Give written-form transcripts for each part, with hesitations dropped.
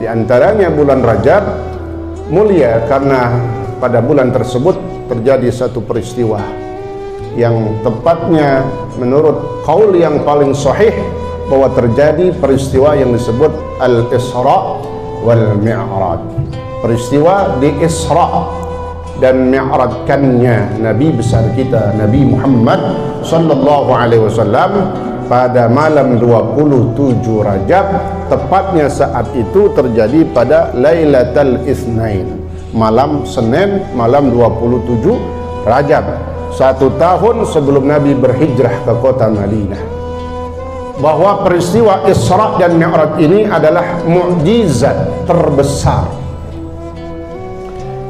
Di antaranya bulan Rajab mulia karena pada bulan tersebut terjadi satu peristiwa yang tepatnya menurut qaul yang paling sahih bahwa terjadi peristiwa yang disebut Al-Isra wal Mi'raj. Peristiwa di Isra dan Mi'rajkannya Nabi besar kita Nabi Muhammad sallallahu alaihi wasallam pada malam 27 Rajab, tepatnya saat itu terjadi pada Lailatul Itsnain, malam Senin, malam 27 Rajab, 1 tahun sebelum Nabi berhijrah ke kota Madinah. Bahwa peristiwa Isra dan Mi'raj ini adalah mukjizat terbesar,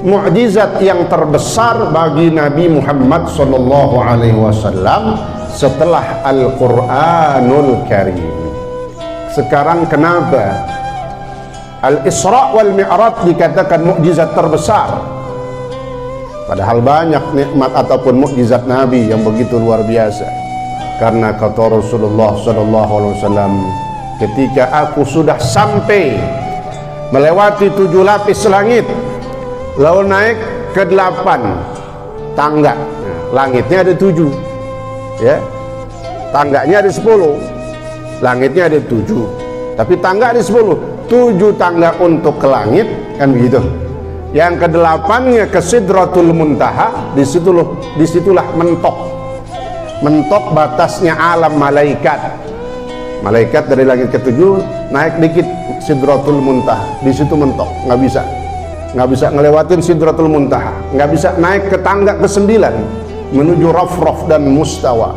mukjizat yang terbesar bagi Nabi Muhammad sallallahu alaihi wasallam setelah Al-Qur'anul Karim. Sekarang kenapa Al-Isra wal Mi'raj dikatakan mukjizat terbesar? Padahal banyak nikmat ataupun mukjizat Nabi yang begitu luar biasa. Karena kata Rasulullah sallallahu alaihi wasallam, ketika aku sudah sampai melewati 7 lapis langit, lalu naik ke 8 tangga. Nah, langitnya ada 7, ya, tangganya ada 10, langitnya ada 7, tapi tangga ada 10. 7 tangga untuk ke langit, kan begitu. Yang ke-8-nya ke Sidratul Muntaha, disitulah mentok batasnya alam malaikat. Malaikat dari langit ke-7 naik dikit Sidratul Muntaha, di situ mentok, nggak bisa ngelewatin Sidratul Muntaha, nggak bisa naik ke tangga ke-9 menuju Rafraf dan Mustawa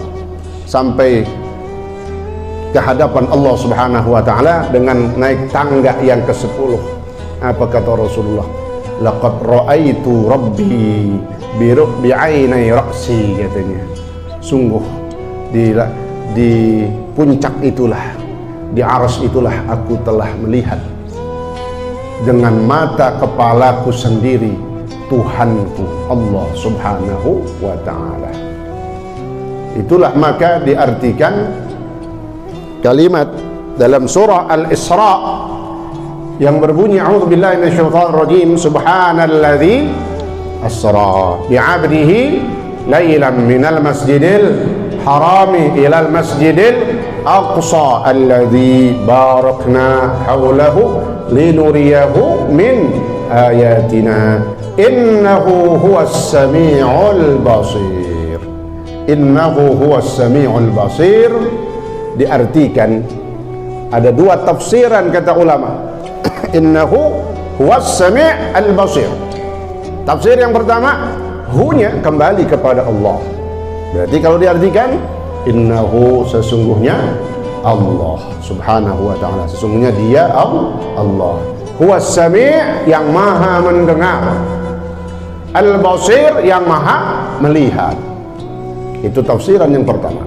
sampai ke hadapan Allah Subhanahu wa taala dengan naik tangga yang ke-10. Apa kata Rasulullah? Laqad ra'aitu rabbi bi'ainai ra'si, katanya. Sungguh di puncak itulah, di arsy itulah aku telah melihat dengan mata kepalaku sendiri Tuhanku Allah Subhanahu wa ta'ala. Itulah maka diartikan kalimat dalam surah Al-Isra yang berbunyi a'udzubillahi minasyaitonir rajim, subhanalladzi asra bi'abdihi lailan minal masjidil harami ilal masjidil aqsa alladzi barakna haulahu linuriyahu min ayatina innahu huwas sami'ul basir. Innahu huwas sami'ul basir diartikan ada 2 tafsiran kata ulama. Innahu huwas sami'ul basir. Tafsir yang pertama, hu-nya kembali kepada Allah. Berarti kalau diartikan innahu, sesungguhnya Allah Subhanahu wa ta'ala, sesungguhnya dia Allah. Huwas sami', yang maha mendengar, al-basir, yang maha melihat. Itu tafsiran yang pertama.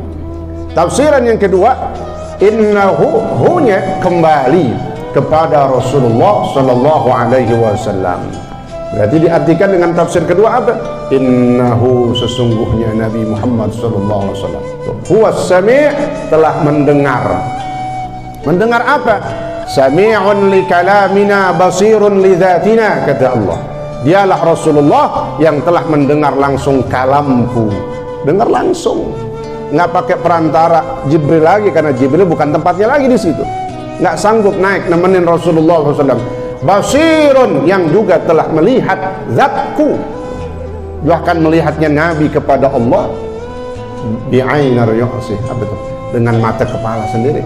Tafsiran yang kedua, innahu, hu-nya kembali kepada Rasulullah sallallahu alaihi wasallam. Berarti diartikan dengan tafsir kedua apa? Innahu, sesungguhnya Nabi Muhammad sallallahu alaihi wasallam huwas sami', telah mendengar. Mendengar apa? Sami'un li kalamina basirun li dzatina, kata Allah. Dialah Rasulullah yang telah mendengar langsung kalamku. Dengar langsung, nggak pakai perantara Jibril lagi, karena Jibril bukan tempatnya lagi di situ. Nggak sanggup naik nemenin Rasulullah SAW. Basirun, yang juga telah melihat zatku, bahkan melihatnya Nabi kepada Allah bi'ainar ya'sih, apa itu? Dengan mata kepala sendiri,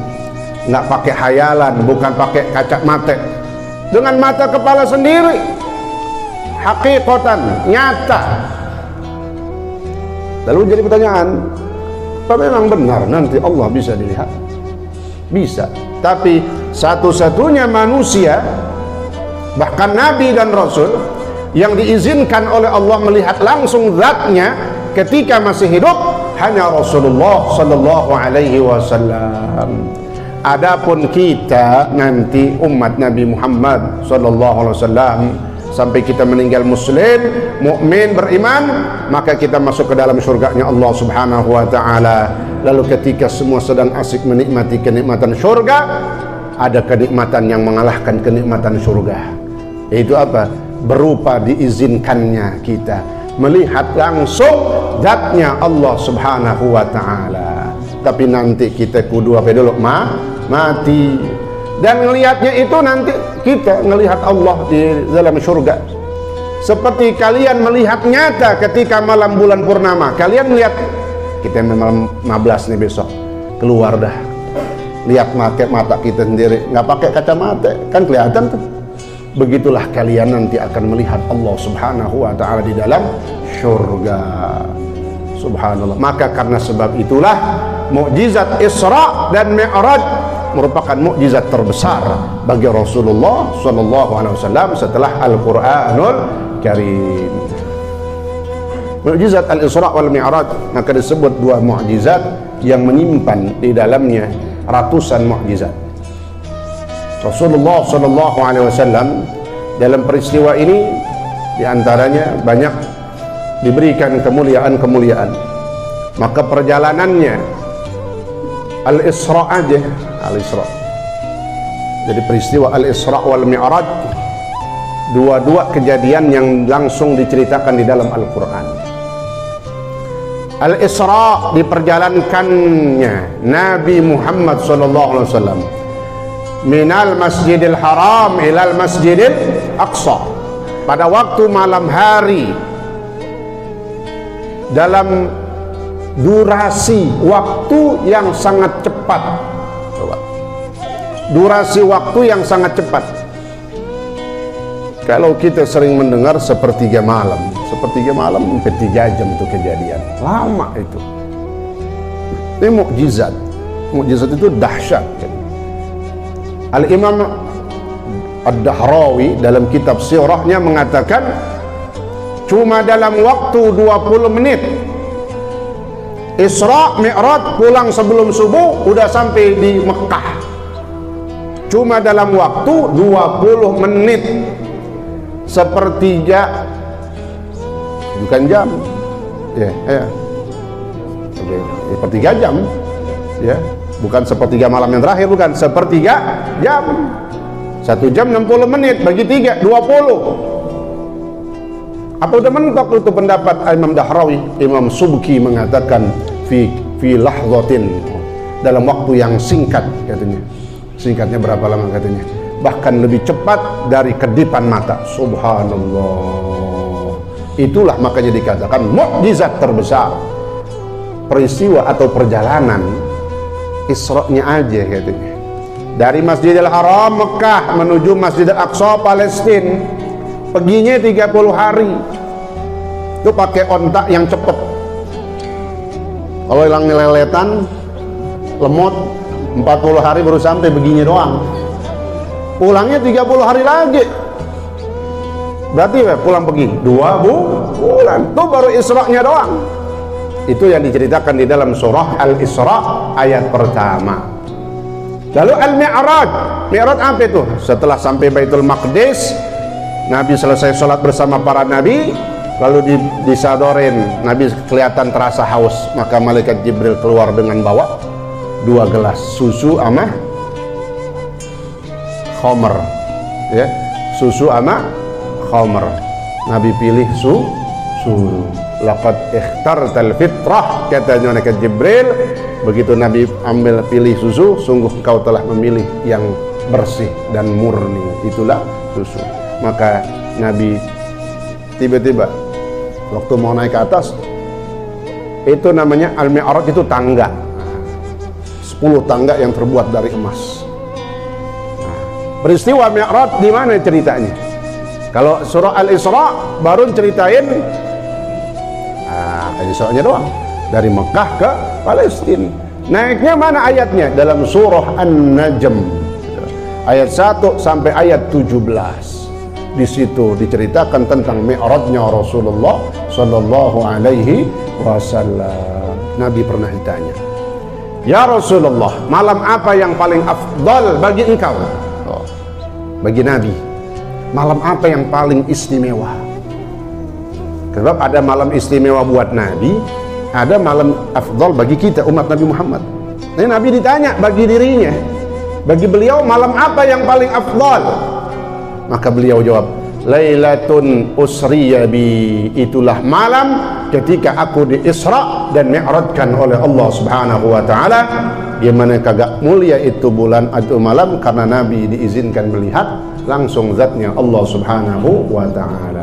nggak pakai hayalan, bukan pakai kaca mata, dengan mata kepala sendiri, hakikatan, nyata. Lalu jadi pertanyaan, apa memang benar nanti Allah bisa dilihat? Bisa, tapi satu-satunya manusia, bahkan Nabi dan Rasul, yang diizinkan oleh Allah melihat langsung zatnya ketika masih hidup hanya Rasulullah sallallahu alaihi wasallam. Adapun kita nanti umat Nabi Muhammad sallallahu alaihi wasallam, sampai kita meninggal muslim, mukmin, beriman, maka kita masuk ke dalam surganya Allah Subhanahu wa taala. Lalu ketika semua sedang asik menikmati kenikmatan surga, ada kenikmatan yang mengalahkan kenikmatan surga. Yaitu apa? Berupa diizinkannya kita melihat langsung zatnya Allah subhanahu wa ta'ala. Tapi nanti kita kudu apa dulu? Mati. Dan ngelihatnya itu nanti kita ngelihat Allah di dalam surga. Seperti kalian melihat nyata ketika malam bulan purnama. Kalian melihat kita malam 15 nih besok, keluar dah, lihat mata kita sendiri, nggak pakai kacamata kan kelihatan tuh. Begitulah kalian nanti akan melihat Allah subhanahu wa ta'ala di dalam surga. Subhanallah. Maka karena sebab itulah mukjizat Isra dan Mi'raj merupakan mukjizat terbesar bagi Rasulullah SAW setelah Al-Quranul Karim. Mukjizat Al-Isra wal Mi'raj maka disebut dua mukjizat yang menyimpan di dalamnya ratusan mukjizat. Rasulullah SAW dalam peristiwa ini diantaranya banyak diberikan kemuliaan-kemuliaan. Maka perjalanannya Al-Isra aja, Al-Isra. Jadi peristiwa Al-Isra wal Mi'raj dua-dua kejadian yang langsung diceritakan di dalam Al-Quran. Al-Isra diperjalankannya Nabi Muhammad SAW minal Masjidil Haram ilal Masjidil Aqsa pada waktu malam hari, dalam durasi waktu yang sangat cepat. Durasi waktu yang sangat cepat. Kalau kita sering mendengar sepertiga malam sampai 3 jam itu kejadian, lama itu. Ini mukjizat. Mukjizat itu dahsyat. Al-Imam Ad-Dahrawi dalam kitab sirahnya mengatakan cuma dalam waktu 20 menit Isra Mi'raj, pulang sebelum subuh udah sampai di Mekah. Cuma dalam waktu 20 menit, sepertiga, bukan jam ya, sepertiga jam ya, bukan sepertiga malam yang terakhir, bukan, sepertiga jam. 1 jam 60 menit bagi 3, 20. Apa udah mentok itu pendapat Imam Dahrawi? Imam Subki mengatakan fi lahzatin, dalam waktu yang singkat katanya. Singkatnya berapa lama katanya? Bahkan lebih cepat dari kedipan mata. Subhanallah. Itulah makanya dikatakan mukjizat terbesar. Peristiwa atau perjalanan Isra-nya aja katanya. Dari Masjidil Haram Mekah menuju Masjidil Aqsa Palestina, perginya 30 hari. Itu pakai ontak yang cepet. Kalau hilang leletan, lemot, 40 hari baru sampai, begini doang. Pulangnya 30 hari lagi. Berarti pulang pergi 2 bulan. Itu baru Isra-nya doang. Itu yang diceritakan di dalam surah Al-Isra ayat pertama. Lalu Al-Mi'raj. Mi'raj apa itu? Setelah sampai Baitul Maqdis, Nabi selesai sholat bersama para nabi, lalu disadorin, Nabi kelihatan terasa haus, maka malaikat Jibril keluar dengan bawa 2 gelas susu sama khamr ya, susu sama khamr. Nabi pilih susu. Laqad ikhtartal fitrah, katanya malaikat Jibril. Begitu Nabi ambil pilih susu, sungguh kau telah memilih yang bersih dan murni, itulah susu. Maka Nabi tiba-tiba waktu mau naik ke atas, itu namanya Al-Mi'raj, itu tangga 10 tangga yang terbuat dari emas. Peristiwa Mi'raj di mana ceritanya? Kalau surah Al-Isra baru ceritain Isra-nya doang, dari Mekah ke Palestina. Naiknya mana ayatnya? Dalam surah An-Najm ayat 1 sampai ayat 17. Di situ diceritakan tentang Mi'rajnya Rasulullah sallallahu alaihi wasallam. Nabi pernah ditanya, "Ya Rasulullah, malam apa yang paling afdal bagi engkau?" Bagi Nabi, malam apa yang paling istimewa? Sebab ada malam istimewa buat Nabi, ada malam afdal bagi kita umat Nabi Muhammad. Ini Nabi ditanya bagi dirinya, Bagi beliau malam apa yang paling afdal? Maka beliau jawab, Lailatun usriya bi, itulah malam ketika aku di Isra dan Mi'rajkan oleh Allah Subhanahu wa taala. Di mana kagak mulia itu bulan atau malam karena Nabi diizinkan melihat langsung zatnya Allah Subhanahu wa taala.